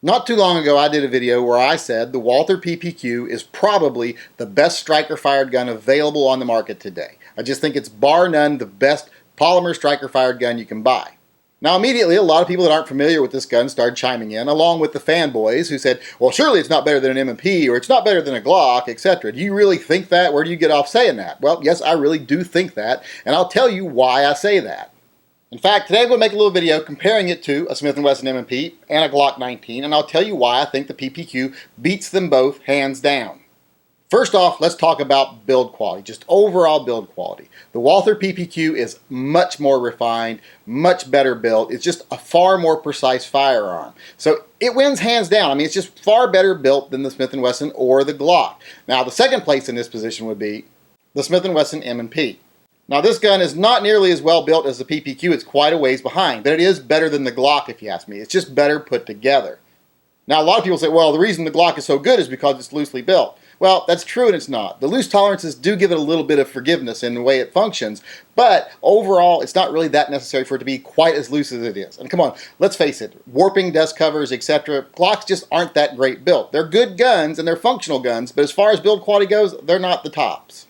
Not too long ago, I did a video where I said the Walther PPQ is probably the best striker-fired gun available on the market today. I just think it's bar none the best polymer striker-fired gun you can buy. Now immediately, a lot of people that aren't familiar with this gun started chiming in, along with the fanboys who said, well, surely it's not better than an M&P, or it's not better than a Glock, etc. Do you really think that? Where do you get off saying that? Well, yes, I really do think that, and I'll tell you why I say that. In fact, today I'm going to make a little video comparing it to a Smith & Wesson M&P and a Glock 19, and I'll tell you why I think the PPQ beats them both hands down. First off, let's talk about build quality, just overall build quality. The Walther PPQ is much more refined, much better built. It's just a far more precise firearm. So it wins hands down. I mean, it's just far better built than the Smith & Wesson or the Glock. Now, the second place in this position would be the Smith & Wesson M&P. Now, this gun is not nearly as well built as the PPQ. It's quite a ways behind, but it is better than the Glock, if you ask me. It's just better put together. Now, a lot of people say, well, the reason the Glock is so good is because it's loosely built. Well, that's true and it's not. The loose tolerances do give it a little bit of forgiveness in the way it functions, but overall, it's not really that necessary for it to be quite as loose as it is. And come on, let's face it, warping, dust covers, etc., Glocks just aren't that great built. They're good guns and they're functional guns, but as far as build quality goes, they're not the tops.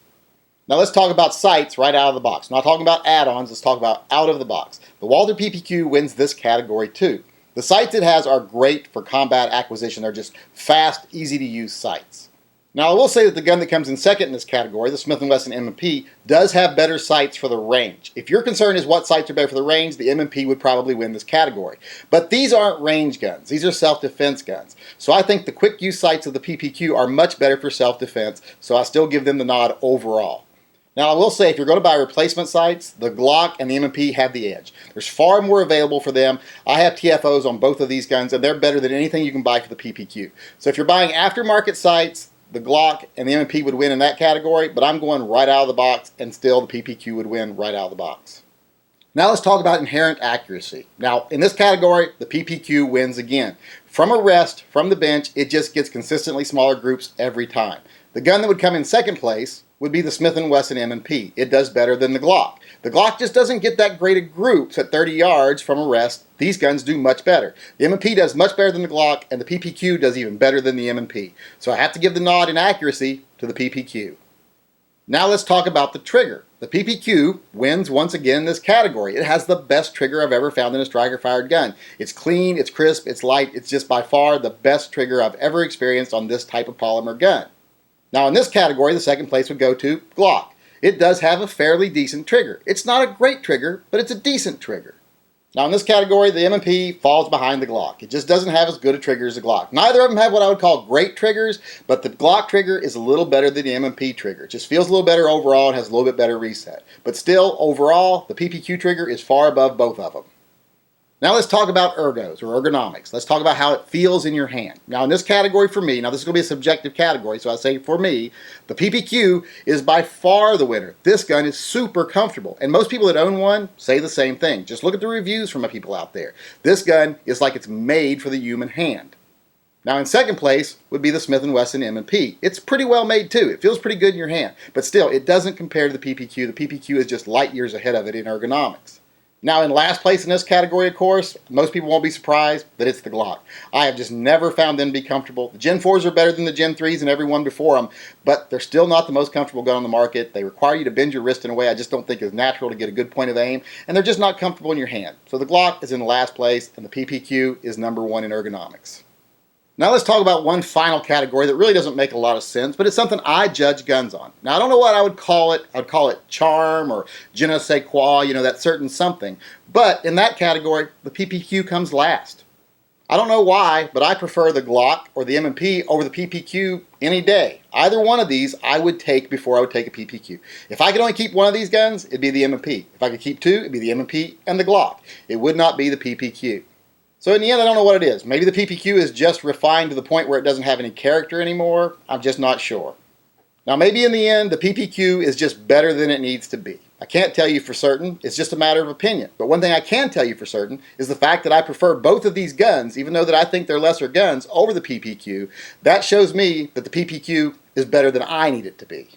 Now let's talk about sights right out of the box. I'm not talking about add-ons, let's talk about out of the box. The Walther PPQ wins this category too. The sights it has are great for combat acquisition. They're just fast, easy to use sights. Now I will say that the gun that comes in second in this category, the Smith & Wesson M&P, does have better sights for the range. If your concern is what sights are better for the range, the M&P would probably win this category. But these aren't range guns. These are self-defense guns. So I think the quick use sights of the PPQ are much better for self-defense, so I still give them the nod overall. Now I will say, if you're going to buy replacement sights, the Glock and the M&P have the edge. There's far more available for them. I have TFOs on both of these guns, and they're better than anything you can buy for the PPQ. So if you're buying aftermarket sights, the Glock and the M&P would win in that category, but I'm going right out of the box, and still the PPQ would win right out of the box. Now let's talk about inherent accuracy. Now in this category, the PPQ wins again. From a rest, from the bench, it just gets consistently smaller groups every time. The gun that would come in second place would be the Smith & Wesson M&P. It does better than the Glock. The Glock just doesn't get that great of groups at 30 yards from a rest. These guns do much better. The M&P does much better than the Glock, and the PPQ does even better than the M&P. So I have to give the nod in accuracy to the PPQ. Now let's talk about the trigger. The PPQ wins once again in this category. It has the best trigger I've ever found in a striker-fired gun. It's clean, it's crisp, it's light. It's just by far the best trigger I've ever experienced on this type of polymer gun. Now in this category, the second place would go to Glock. It does have a fairly decent trigger. It's not a great trigger, but it's a decent trigger. Now in this category, the M&P falls behind the Glock. It just doesn't have as good a trigger as the Glock. Neither of them have what I would call great triggers, but the Glock trigger is a little better than the M&P trigger. It just feels a little better overall and has a little bit better reset. But still, overall, the PPQ trigger is far above both of them. Now let's talk about ergos, or ergonomics. Let's talk about how it feels in your hand. Now in this category for me, now this is going to be a subjective category, so I say for me, the PPQ is by far the winner. This gun is super comfortable, and most people that own one say the same thing. Just look at the reviews from the people out there. This gun is like it's made for the human hand. Now in second place would be the Smith & Wesson M&P. It's pretty well made too. It feels pretty good in your hand, but still it doesn't compare to the PPQ. The PPQ is just light years ahead of it in ergonomics. Now in last place in this category, of course, most people won't be surprised that it's the Glock. I have just never found them to be comfortable. The Gen 4s are better than the Gen 3s and every one before them, but they're still not the most comfortable gun on the market. They require you to bend your wrist in a way I just don't think is natural to get a good point of aim, and they're just not comfortable in your hand. So the Glock is in last place, and the PPQ is number one in ergonomics. Now let's talk about one final category that really doesn't make a lot of sense, but it's something I judge guns on. Now I don't know what I would call it. I'd call it charm or je ne sais quoi, you know, that certain something. But in that category, the PPQ comes last. I don't know why, but I prefer the Glock or the M&P over the PPQ any day. Either one of these I would take before I would take a PPQ. If I could only keep one of these guns, it'd be the M&P. If I could keep two, it'd be the M&P and the Glock. It would not be the PPQ. So in the end, I don't know what it is. Maybe the PPQ is just refined to the point where it doesn't have any character anymore. I'm just not sure. Now maybe in the end, the PPQ is just better than it needs to be. I can't tell you for certain. It's just a matter of opinion. But one thing I can tell you for certain is the fact that I prefer both of these guns, even though that I think they're lesser guns, over the PPQ. That shows me that the PPQ is better than I need it to be.